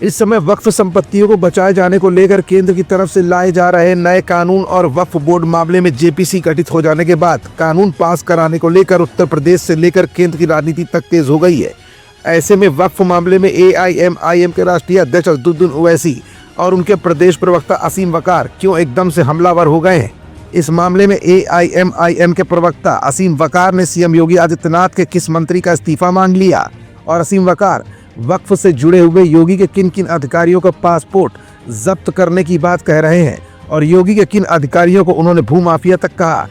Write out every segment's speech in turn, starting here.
इस समय वक्फ संपत्तियों को बचाए जाने को लेकर केंद्र की तरफ से लाए जा रहे नए कानून और वक्फ बोर्ड मामले में जेपीसी गठित हो जाने के बाद कानून पास कराने को लेकर उत्तर प्रदेश से लेकर केंद्र की राजनीति तक तेज हो गई है। ऐसे में वक्फ मामले में एआईएमआईएम के राष्ट्रीय अध्यक्ष असदुद्दीन ओवैसी और उनके प्रदेश प्रवक्ता असीम वकार क्यों एकदम से हमलावर हो गए हैं। इस मामले में एआईएमआईएम के प्रवक्ता असीम वकार ने सीएम योगी आदित्यनाथ के किस मंत्री का इस्तीफा मांग लिया और असीम वकार वक्फ से जुड़े हुए योगी के किन किन अधिकारियों का पासपोर्ट जब्त करने की बात कह रहे हैं और योगी के किन अधिकारियों को उन्होंने भूमाफिया तक कहा।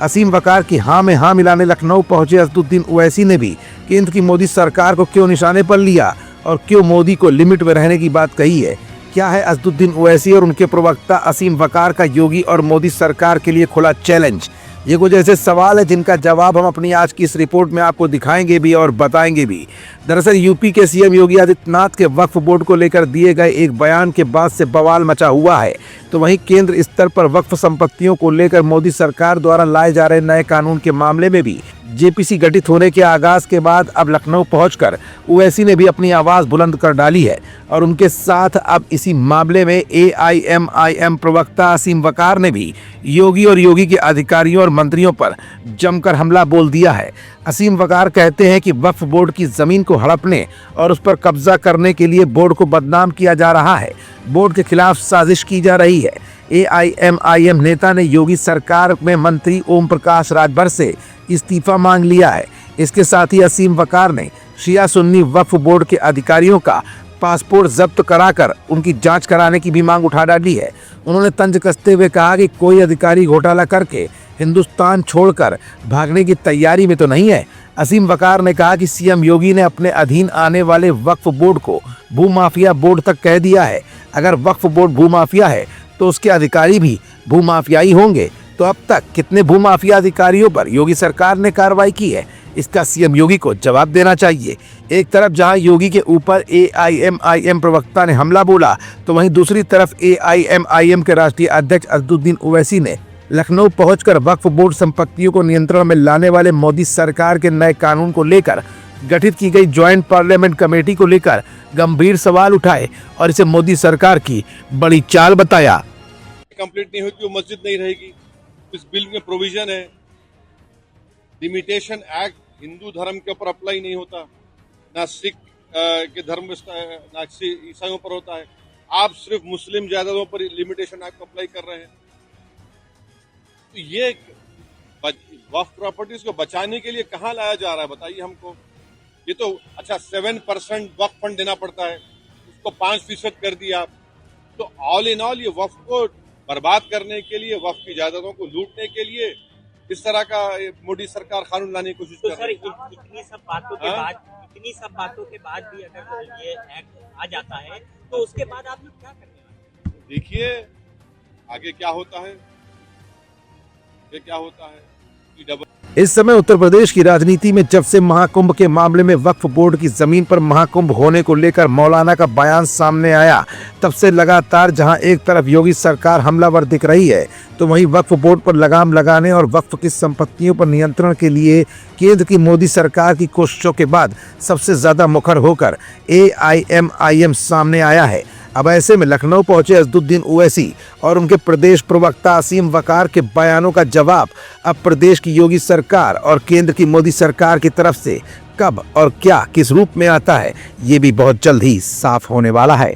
असीम वकार की हाँ में हाँ मिलाने लखनऊ पहुंचे असदुद्दीन ओवैसी ने भी केंद्र की मोदी सरकार को क्यों निशाने पर लिया और क्यों मोदी को लिमिट में रहने की बात कही है। क्या है असदुद्दीन ओवैसी और उनके प्रवक्ता असीम वकार का योगी और मोदी सरकार के लिए खुला चैलेंज। ये कुछ ऐसे सवाल है जिनका जवाब हम अपनी आज की इस रिपोर्ट में आपको दिखाएंगे भी और बताएंगे भी। दरअसल यूपी के सीएम योगी आदित्यनाथ के वक्फ बोर्ड को लेकर दिए गए एक बयान के बाद से बवाल मचा हुआ है, तो वहीं केंद्र स्तर पर वक्फ संपत्तियों को लेकर मोदी सरकार द्वारा लाए जा रहे नए कानून के मामले में भी जेपीसी गठित होने के आगाज के बाद अब लखनऊ पहुंचकर ओवैसी ने भी अपनी आवाज बुलंद कर डाली है और उनके साथ अब इसी मामले में एआईएमआईएम प्रवक्ता असीम वकार ने भी योगी और योगी के अधिकारियों और मंत्रियों पर जमकर हमला बोल दिया है। असीम वकार कहते हैं कि वक्फ बोर्ड की जमीन को हड़पने और उस पर कब्जा करने के लिए बोर्ड को बदनाम किया जा रहा है, बोर्ड के खिलाफ साजिश की जा रही है। एआईएमआईएम नेता ने योगी सरकार में मंत्री ओम प्रकाश राजभर से इस्तीफा मांग लिया है। इसके साथ ही असीम वकार ने शिया सुन्नी वक्फ बोर्ड के अधिकारियों का पासपोर्ट जब्त कराकर उनकी जांच कराने की भी मांग उठा डाली है। उन्होंने तंज कसते हुए कहा कि कोई अधिकारी घोटाला करके हिंदुस्तान छोड़कर भागने की तैयारी में तो नहीं है। असीम वकार ने कहा कि सीएम योगी ने अपने अधीन आने वाले वक्फ बोर्ड को भूमाफिया बोर्ड तक कह दिया है। अगर वक्फ बोर्ड भूमाफिया है तो उसके अधिकारी भी भूमाफियाई होंगे। तो अब तक कितने भूमाफिया अधिकारियों पर योगी सरकार ने कार्रवाई की है, इसका सीएम योगी को जवाब देना चाहिए। एक तरफ जहां योगी के ऊपर एआईएमआईएम प्रवक्ता ने हमला बोला, तो वहीं दूसरी तरफ एआईएमआईएम के राष्ट्रीय अध्यक्ष असदुद्दीन ओवैसी ने लखनऊ पहुंचकर वक्फ बोर्ड संपत्तियों को नियंत्रण में लाने वाले मोदी सरकार के नए कानून को लेकर गठित की गई ज्वाइंट पार्लियामेंट कमेटी को लेकर गंभीर सवाल उठाए और इसे मोदी सरकार की बड़ी चाल बताया। कंप्लीट नहीं होती वो मस्जिद नहीं रहेगी। इस बिल में प्रोविजन है, लिमिटेशन एक्ट हिंदू धर्म के ऊपर अप्लाई नहीं होता, ना सिख के धर्म ना ईसाइयों पर होता है। आप सिर्फ मुस्लिम जायदादों पर लिमिटेशन एक्ट अप्लाई कर रहे हैं। तो ये वक्फ प्रॉपर्टीज को बचाने के लिए कहाँ लाया जा रहा है बताइए हमको। ये तो अच्छा 7% वक्फ फंड देना पड़ता है, उसको 5% कर दिया। तो ऑल इन ऑल ये वक्फ को बर्बाद करने के लिए, वक्फ की जायदादों को लूटने के लिए इस तरह का मोदी सरकार कानून लाने की कोशिश कर रही है। इतनी सब बातों के बाद भी अगर ये एक्ट आ जाता है तो उसके बाद आप लोग क्या करने वाले हैं? देखिए आगे क्या होता है, ये क्या होता है। इस समय उत्तर प्रदेश की राजनीति में जब से महाकुंभ के मामले में वक्फ बोर्ड की जमीन पर महाकुंभ होने को लेकर मौलाना का बयान सामने आया, तब से लगातार जहां एक तरफ योगी सरकार हमलावर दिख रही है, तो वहीं वक्फ बोर्ड पर लगाम लगाने और वक्फ की संपत्तियों पर नियंत्रण के लिए केंद्र की मोदी सरकार की कोशिशों के बाद सबसे ज्यादा मुखर होकर एआईएमआईएम सामने आया है। अब ऐसे में लखनऊ पहुंचे असदुद्दीन ओवैसी और उनके प्रदेश प्रवक्ता असीम वकार के बयानों का जवाब अब प्रदेश की योगी सरकार और केंद्र की मोदी सरकार की तरफ से कब और क्या किस रूप में आता है, ये भी बहुत जल्द ही साफ होने वाला है।